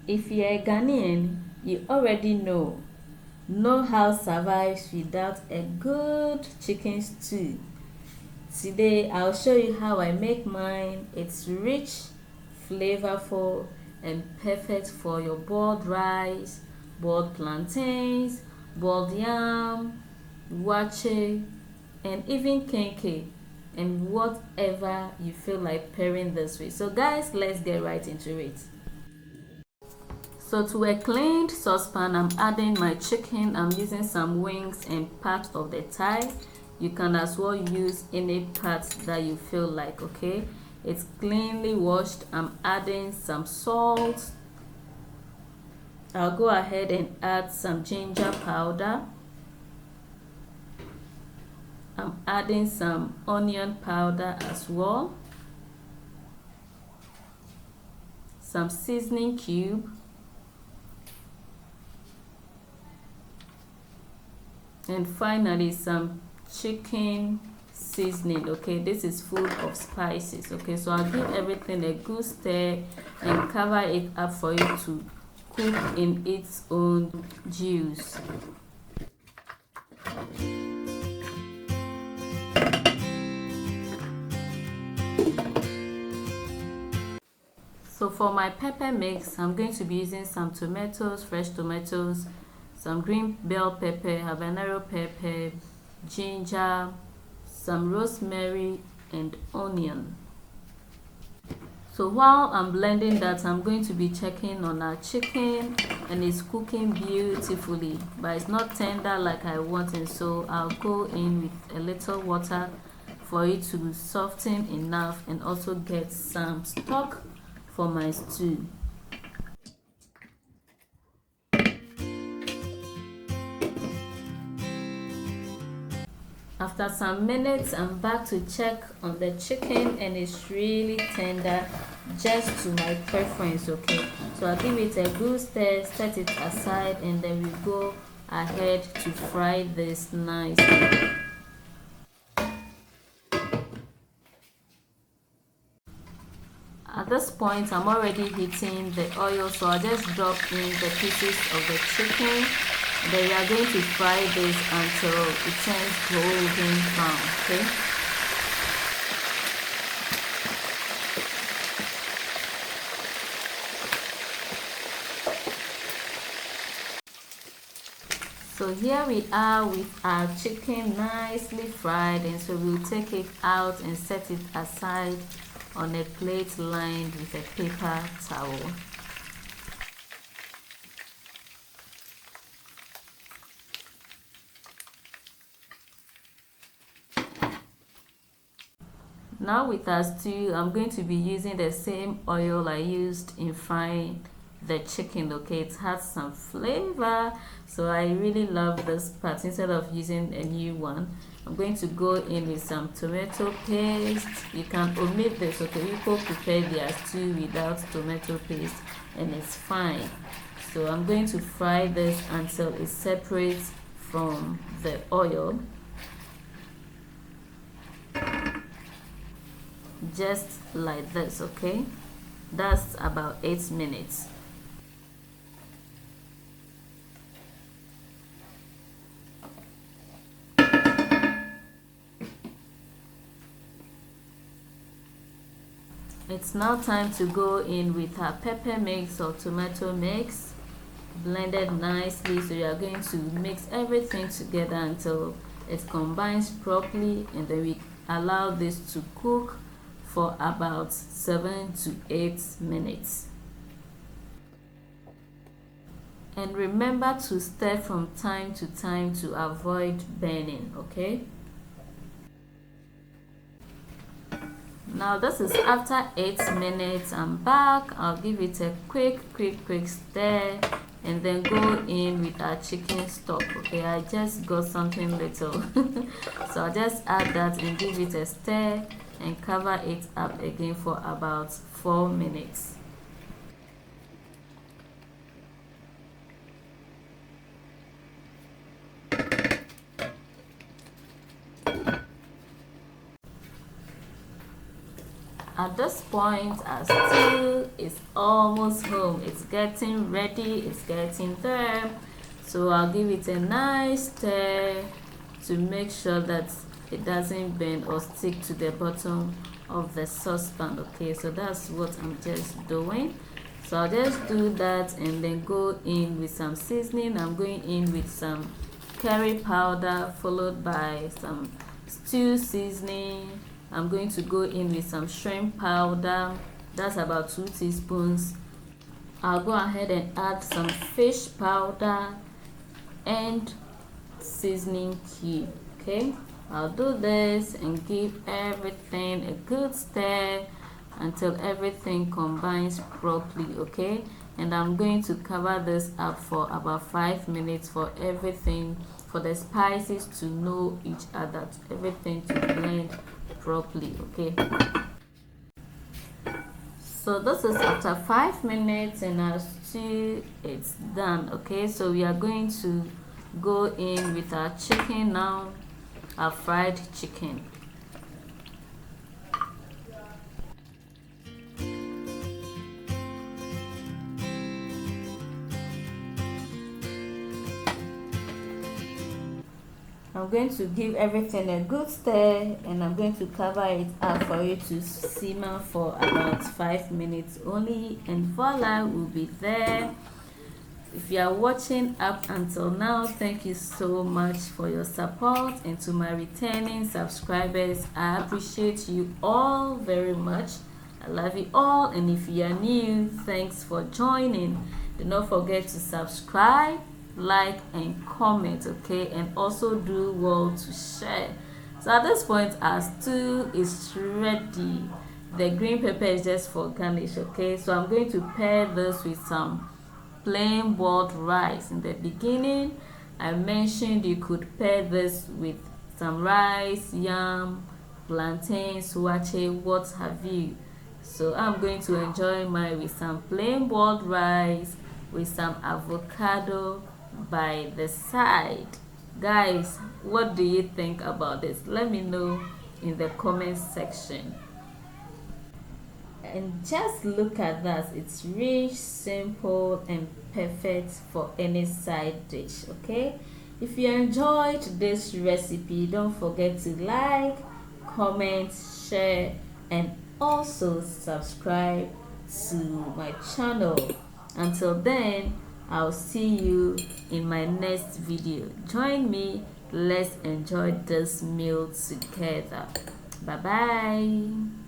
If you're a Ghanaian, you already know how survives without a good chicken stew. Today I'll show you how I make mine. It's rich, flavorful, and perfect for your boiled rice, boiled plantains, boiled yam, wache, and even kenke, and whatever you feel like pairing this with. So guys, let's get right into it. So to a cleaned saucepan, I'm adding my chicken. I'm using some wings and part of the thigh. You can as well use any part that you feel like, okay? It's cleanly washed. I'm adding some salt. I'll go ahead and add some ginger powder. I'm adding some onion powder as well. Some seasoning cube. And finally some chicken seasoning. Okay, this is full of spices. Okay, so I'll give everything a good stir and cover it up for it to cook in its own juice. So for my pepper mix, I'm going to be using some tomatoes, fresh tomatoes, some green bell pepper, habanero pepper, ginger, some rosemary, and onion. So while I'm blending that, I'm going to be checking on our chicken, and it's cooking beautifully, but it's not tender like I want, and so I'll go in with a little water for it to soften enough and also get some stock for my stew. After some minutes, I'm back to check on the chicken, and it's really tender, just to my preference. Okay, so I'll give it a good stir, set it aside, and then we go ahead to fry this nicely. At this point, I'm already heating the oil, so I'll just drop in the pieces of the chicken. Then we are going to fry this until it turns golden brown. Okay. So here we are with our chicken nicely fried, and so we'll take it out and set it aside on a plate lined with a paper towel. Now with our stew, I'm going to be using the same oil I used in frying the chicken. Okay, it has some flavor, so I really love this part. Instead of using a new one, I'm going to go in with some tomato paste. You can omit this. Okay, people prepare their stew without tomato paste, and it's fine. So I'm going to fry this until it separates from the oil, just like this. Okay, that's about 8 minutes. It's now time to go in with our pepper mix or tomato mix, blended nicely. So you are going to mix everything together until it combines properly, and then we allow this to cook for about 7 to 8 minutes. And remember to stir from time to time to avoid burning. Okay, now this is after 8 minutes. I'm back. I'll give it a quick stir, and then go in with our chicken stock. Okay, I just got something little so I'll just add that and give it a stir and cover it up again for about 4 minutes. At this point, our stew is almost home. It's getting ready, it's getting there. So I'll give it a nice stir to make sure that it doesn't bend or stick to the bottom of the saucepan. Okay, so that's what I'm just doing. So I'll just do that and then go in with some seasoning. I'm going in with some curry powder followed by some stew seasoning. I'm going to go in with some shrimp powder. That's about 2 teaspoons. I'll go ahead and add some fish powder and seasoning cube. Okay, I'll do this and give everything a good stir until everything combines properly. Okay, and I'm going to cover this up for about 5 minutes for everything, for the spices to know each other, everything to blend properly. Okay, so this is after 5 minutes and our stew it's done. Okay, so we are going to go in with our chicken now, our fried chicken. I'm going to give everything a good stir and I'm going to cover it up for it to simmer for about 5 minutes only, and voila, we'll be there. If you are watching up until now, thank you so much for your support, and to my returning subscribers, I appreciate you all very much. I love you all, and if you are new, thanks for joining. Do not forget to subscribe, like and comment. Okay, and also do well to share. So at this point our stew is ready. The green pepper is just for garnish. Okay, so I'm going to pair this with some plain boiled rice. In the beginning I mentioned you could pair this with some rice, yam, plantain, swache, what have you. So I'm going to enjoy mine with some plain boiled rice with some avocado by the side. Guys, what do you think about this? Let me know in the comment section. And just look at that, it's rich, simple and perfect for any side dish. Okay, if you enjoyed this recipe, don't forget to like, comment, share and also subscribe to my channel. Until then, I'll see you in my next video. Join me, let's enjoy this meal together. Bye bye.